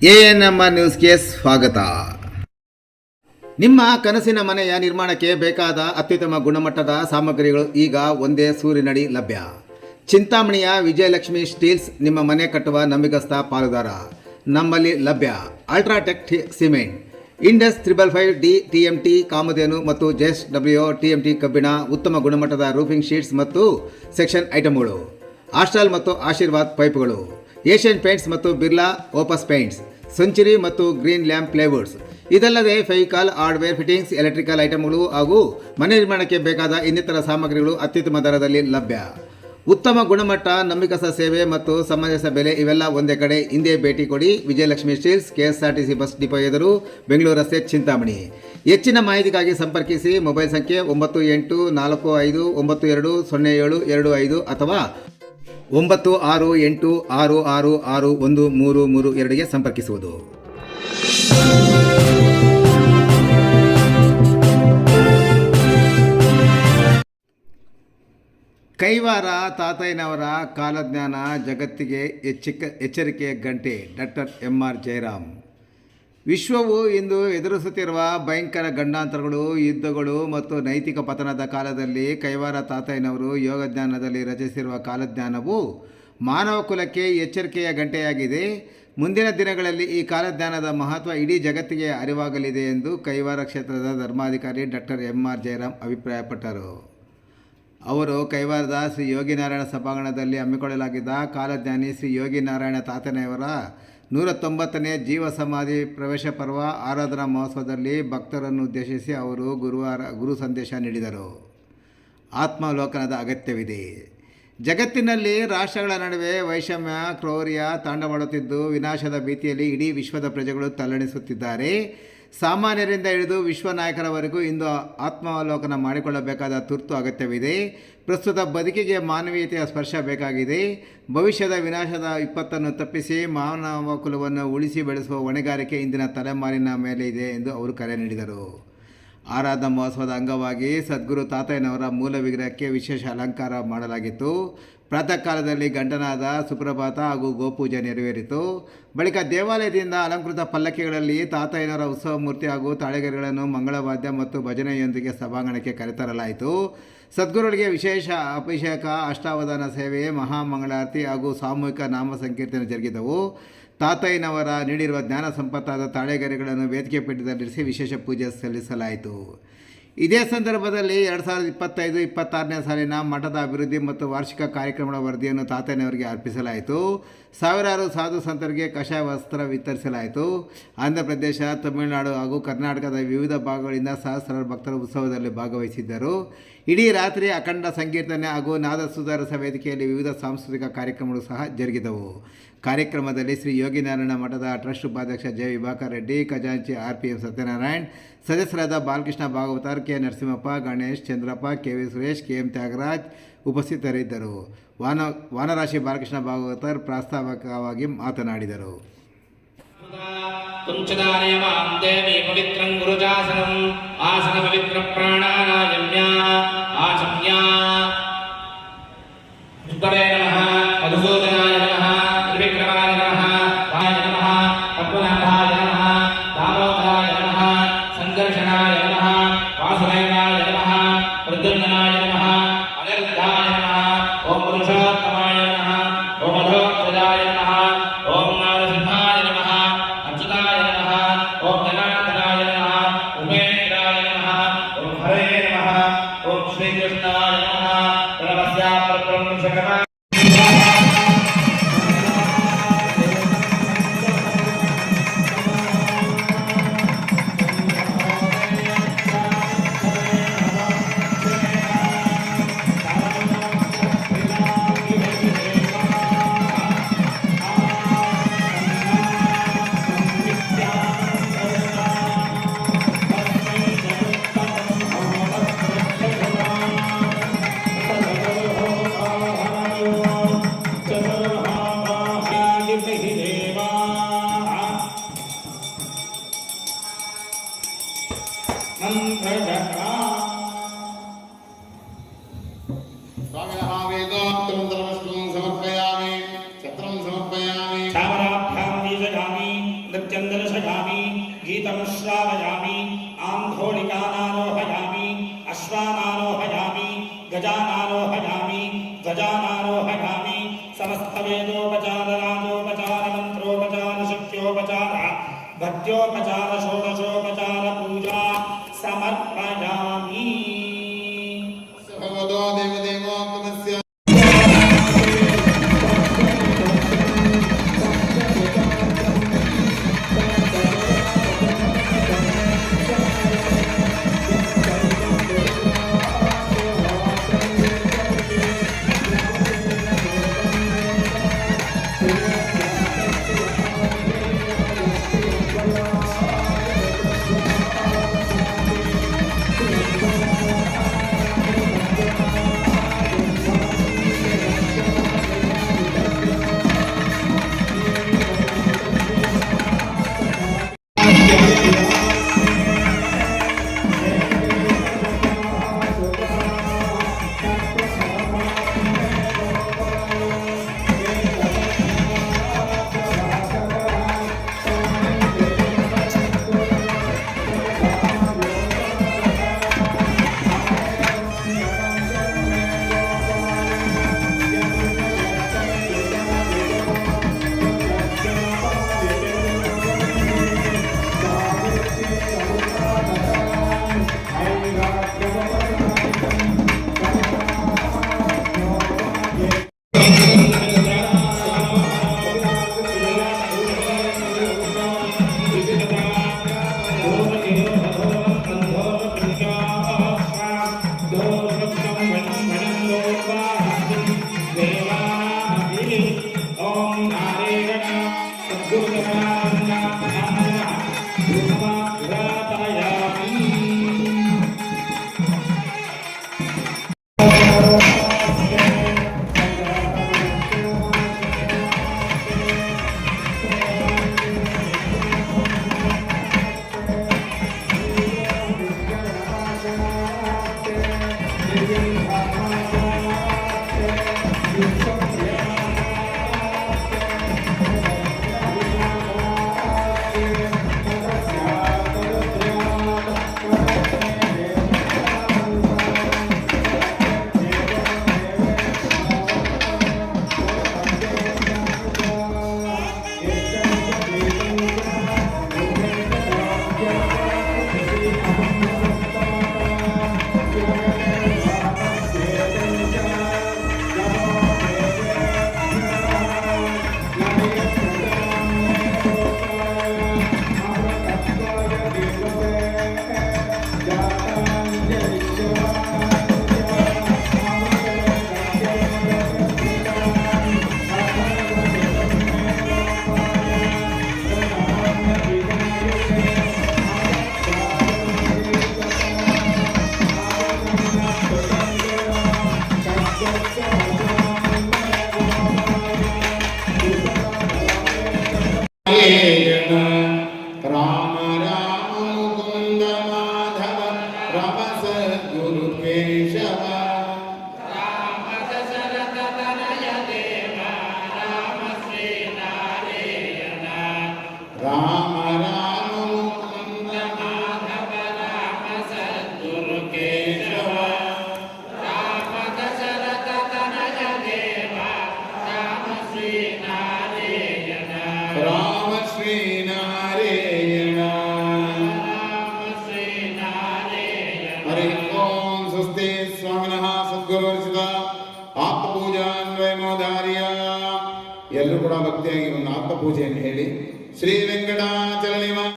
ANMR ನ್ಯೂಸ್ಗೆ ಸ್ವಾಗತ. ನಿಮ್ಮ ಕನಸಿನ ಮನೆಯ ನಿರ್ಮಾಣಕ್ಕೆ ಬೇಕಾದ ಅತ್ಯುತ್ತಮ ಗುಣಮಟ್ಟದ ಸಾಮಗ್ರಿಗಳು ಈಗ ಒಂದೇ ಸೂರಿನಡಿ ಲಭ್ಯ. ಚಿಂತಾಮಣಿಯ ವಿಜಯಲಕ್ಷ್ಮಿ ಸ್ಟೀಲ್ಸ್ ನಿಮ್ಮ ಮನೆ ಕಟ್ಟುವ ನಂಬಿಕಸ್ಥ ಪಾಲುದಾರ. ನಮ್ಮಲ್ಲಿ ಲಭ್ಯ UltraTech cement, Indus 555D TMT ಕಾಮಧೇನು ಮತ್ತು JSW TMT ಕಬ್ಬಿಣ, ಉತ್ತಮ ಗುಣಮಟ್ಟದ ರೂಫಿಂಗ್ ಶೀಟ್ಸ್ ಮತ್ತು ಸೆಕ್ಷನ್ ಐಟಮ್ಗಳು, ಆಸ್ಟ್ರಾಲ್ ಮತ್ತು ಆಶೀರ್ವಾದ್ ಪೈಪ್ಗಳು, ಏಷ್ಯನ್ ಪೇಂಟ್ಸ್ ಮತ್ತು ಬಿರ್ಲಾ ಓಪಸ್ ಪೇಂಟ್ಸ್, ಸೆಂಚುರಿ ಮತ್ತು ಗ್ರೀನ್ ಲ್ಯಾಂಪ್ ಪ್ಲೇವುಡ್ಸ್. ಇದಲ್ಲದೆ ಫೆವಿಕಾಲ್, ಹಾರ್ಡ್ವೇರ್, ಫಿಟ್ಟಿಂಗ್ಸ್, ಎಲೆಕ್ಟ್ರಿಕಲ್ ಐಟಮ್ಗಳು ಹಾಗೂ ಮನೆ ನಿರ್ಮಾಣಕ್ಕೆ ಬೇಕಾದ ಇನ್ನಿತರ ಸಾಮಗ್ರಿಗಳು ಅತ್ಯುತ್ತಮ ದರದಲ್ಲಿ ಲಭ್ಯ. ಉತ್ತಮ ಗುಣಮಟ್ಟ, ನಂಬಿಕಸ್ಥ ಸೇವೆ ಮತ್ತು ಸಮಂಜಸ ಬೆಲೆ ಇವೆಲ್ಲ ಒಂದೇ ಕಡೆ. ಹಿಂದೆ ಭೇಟಿ ಕೊಡಿ. Vijayalakshmi steels, KSRTC bus depot ಎದುರು, ಬೆಂಗಳೂರು ರಸ್ತೆ, ಚಿಂತಾಮಣಿ. ಹೆಚ್ಚಿನ ಮಾಹಿತಿಗಾಗಿ ಸಂಪರ್ಕಿಸಿ. ಮೊಬೈಲ್ ಸಂಖ್ಯೆ 9845920725 ಅಥವಾ 9686666133 ಸಂಪರ್ಕಿಸುವುದು. ಕೈವಾರ ತಾತಯ್ಯನವರ ಕಾಲಜ್ಞಾನ ಜಗತ್ತಿಗೆ ಎಚ್ಚರಿಕೆಯ ಗಂಟೆ. Doctor MR Jayaram. ವಿಶ್ವವು ಇಂದು ಎದುರಿಸುತ್ತಿರುವ ಭಯಂಕರ ಗಂಡಾಂತರಗಳು, ಯುದ್ಧಗಳು ಮತ್ತು ನೈತಿಕ ಪತನದ ಕಾಲದಲ್ಲಿ ಕೈವಾರ ತಾತಯ್ಯನವರು ಯೋಗಜ್ಞಾನದಲ್ಲಿ ರಚಿಸಿರುವ ಕಾಲಜ್ಞಾನವು ಮಾನವ ಕುಲಕ್ಕೆ ಎಚ್ಚರಿಕೆಯ ಗಂಟೆಯಾಗಿದೆ. ಮುಂದಿನ ದಿನಗಳಲ್ಲಿ ಈ ಕಾಲಜ್ಞಾನದ ಮಹತ್ವ ಇಡೀ ಜಗತ್ತಿಗೆ ಅರಿವಾಗಲಿದೆ ಎಂದು ಕೈವಾರ ಕ್ಷೇತ್ರದ ಧರ್ಮಾಧಿಕಾರಿ ಡಾಕ್ಟರ್ MR ಜಯರಾಮ್ ಅಭಿಪ್ರಾಯಪಟ್ಟರು. ಅವರು ಕೈವಾರದ ಶ್ರೀ ಯೋಗಿನಾರಾಯಣ ಸಭಾಂಗಣದಲ್ಲಿ ಹಮ್ಮಿಕೊಳ್ಳಲಾಗಿದ್ದ ಕಾಲಜ್ಞಾನಿ ಶ್ರೀ ಯೋಗಿನಾರಾಯಣ ತಾತಯ್ಯನವರ 190ನೇ ಜೀವ ಸಮಾಧಿ ಪ್ರವೇಶ ಪರ್ವ ಆರಾಧನಾ ಮಹೋತ್ಸವದಲ್ಲಿ ಭಕ್ತರನ್ನು ಉದ್ದೇಶಿಸಿ ಅವರು ಗುರು ಸಂದೇಶ ನೀಡಿದರು. ಆತ್ಮಾವಲೋಕನದ ಅಗತ್ಯವಿದೆ. ಜಗತ್ತಿನಲ್ಲಿ ರಾಷ್ಟ್ರಗಳ ನಡುವೆ ವೈಷಮ್ಯ, ಕ್ರೌರ್ಯ ತಾಂಡವಮಾಡುತ್ತಿದ್ದು ವಿನಾಶದ ಭೀತಿಯಲ್ಲಿ ಇಡೀ ವಿಶ್ವದ ಪ್ರಜೆಗಳು ತಲ್ಲಣಿಸುತ್ತಿದ್ದಾರೆ. ಸಾಮಾನ್ಯರಿಂದ ಹಿಡಿದು ವಿಶ್ವ ನಾಯಕರವರೆಗೂ ಇಂದು ಆತ್ಮಾವಲೋಕನ ಮಾಡಿಕೊಳ್ಳಬೇಕಾದ ತುರ್ತು ಅಗತ್ಯವಿದೆ. ಪ್ರಸ್ತುತ ಬದುಕಿಗೆ ಮಾನವೀಯತೆಯ ಸ್ಪರ್ಶ ಬೇಕಾಗಿದೆ. ಭವಿಷ್ಯದ ವಿನಾಶದ ವಿಪತ್ತನ್ನು ತಪ್ಪಿಸಿ ಮಾನವ ಕುಲವನ್ನು ಉಳಿಸಿ ಬೆಳೆಸುವ ಹೊಣೆಗಾರಿಕೆ ಇಂದಿನ ತಲೆಮಾರಿನ ಮೇಲೆ ಇದೆ ಎಂದು ಅವರು ಕರೆ ನೀಡಿದರು. ಆರಾಧನಾ ಮಹೋತ್ಸವದ ಅಂಗವಾಗಿ ಸದ್ಗುರು ತಾತಯ್ಯನವರ ಮೂಲ ವಿಗ್ರಹಕ್ಕೆ ವಿಶೇಷ ಅಲಂಕಾರ ಮಾಡಲಾಗಿತ್ತು. ಪ್ರಾತಃ ಕಾಲದಲ್ಲಿ ಘಂಟನಾದ, ಸುಪ್ರಭಾತ ಹಾಗೂ ಗೋಪೂಜೆ ನೆರವೇರಿತು. ಬಳಿಕ ದೇವಾಲಯದಿಂದ ಅಲಂಕೃತ ಪಲ್ಲಕ್ಕಿಗಳಲ್ಲಿ ತಾತಯ್ಯನವರ ಉತ್ಸವ ಮೂರ್ತಿ ಹಾಗೂ ತಾಳೆಗರಿಗಳನ್ನು ಮಂಗಳವಾದ್ಯ ಮತ್ತು ಭಜನೆಯೊಂದಿಗೆ ಸಭಾಂಗಣಕ್ಕೆ ಕರೆತರಲಾಯಿತು. ಸದ್ಗುರುಗಳಿಗೆ ವಿಶೇಷ ಅಭಿಷೇಕ, ಅಷ್ಟಾವಧಾನ ಸೇವೆ, ಮಹಾಮಂಗಳಾರತಿ ಹಾಗೂ ಸಾಮೂಹಿಕ ನಾಮ ಸಂಕೀರ್ತನೆ ಜರುಗಿದವು. ತಾತಯ್ಯನವರ ನೀಡಿರುವ ಜ್ಞಾನ ಸಂಪತ್ತಾದ ತಾಳೆಗರಿಗಳನ್ನು ವೇದಿಕೆ ಪೀಠದಲ್ಲಿರಿಸಿ ವಿಶೇಷ ಪೂಜೆ ಸಲ್ಲಿಸಲಾಯಿತು. ಇದೇ ಸಂದರ್ಭದಲ್ಲಿ 2025-26ನೇ ಸಾಲಿನ ಮಠದ ಅಭಿವೃದ್ಧಿ ಮತ್ತು ವಾರ್ಷಿಕ ಕಾರ್ಯಕ್ರಮಗಳ ವರದಿಯನ್ನು ತಾತಯ್ಯನವರಿಗೆ ಅರ್ಪಿಸಲಾಯಿತು. ಸಾವಿರಾರು ಸಾಧು ಸಂತರಿಗೆ ಕಷಾಯ ವಸ್ತ್ರ ವಿತರಿಸಲಾಯಿತು. ಆಂಧ್ರ ಪ್ರದೇಶ, ತಮಿಳುನಾಡು ಹಾಗೂ ಕರ್ನಾಟಕದ ವಿವಿಧ ಭಾಗಗಳಿಂದ ಸಹಸ್ರಾರು ಭಕ್ತರು ಉತ್ಸವದಲ್ಲಿ ಭಾಗವಹಿಸಿದ್ದರು. ಇಡೀ ರಾತ್ರಿ ಅಖಂಡ ಸಂಕೀರ್ತನೆ ಹಾಗೂ ನಾದ ಸುಧಾರಸ ವೇದಿಕೆಯಲ್ಲಿ ವಿವಿಧ ಸಾಂಸ್ಕೃತಿಕ ಕಾರ್ಯಕ್ರಮಗಳು ಸಹ ಜರುಗಿದವು. ಕಾರ್ಯಕ್ರಮದಲ್ಲಿ ಶ್ರೀ ಯೋಗಿನಾರಾಯಣ ಮಠದ ಟ್ರಸ್ಟ್ ಉಪಾಧ್ಯಕ್ಷ ಜೆ. ವಿಭಾಕರ್ ರೆಡ್ಡಿ, ಖಜಾಂಚಿ RPM ಸತ್ಯನಾರಾಯಣ್, ಸದಸ್ಯರಾದ Balakrishna Bhagavathar, K. Narasimhappa, Ganesh, Chandrappa, KV Suresh, KM Thyagaraj ಉಪಸ್ಥಿತರಿದ್ದರು. ವಾನರಾಶಿ ಬಾಲಕೃಷ್ಣ ಭಾಗವತರ್ ಪ್ರಾಸ್ತಾವಿಕವಾಗಿ ಮಾತನಾಡಿದರು. राम राम मुकुंद माधव रम सद्गुरु केशव राम दशरथ तनय देव राम श्री नारायण राम राम मुकुंद माधव राम सद्गुरु केशव राम दशरथ तनय देव राम श्री नारायण राम श्री नारायण हरि ओम स्वस्ति स्वामिनः सद्गुरुर्चित ಆತ್ಮಪೂಜಾನ್ವಯಮೋದಾರ್ಯ ಎಲ್ಲರೂ ಕೂಡ ಭಕ್ತಿಯಾಗಿ ಒಂದು ಆತ್ಮಪೂಜೆಯನ್ನು ಹೇಳಿ ಶ್ರೀ ವೆಂಕಟಾಚಲ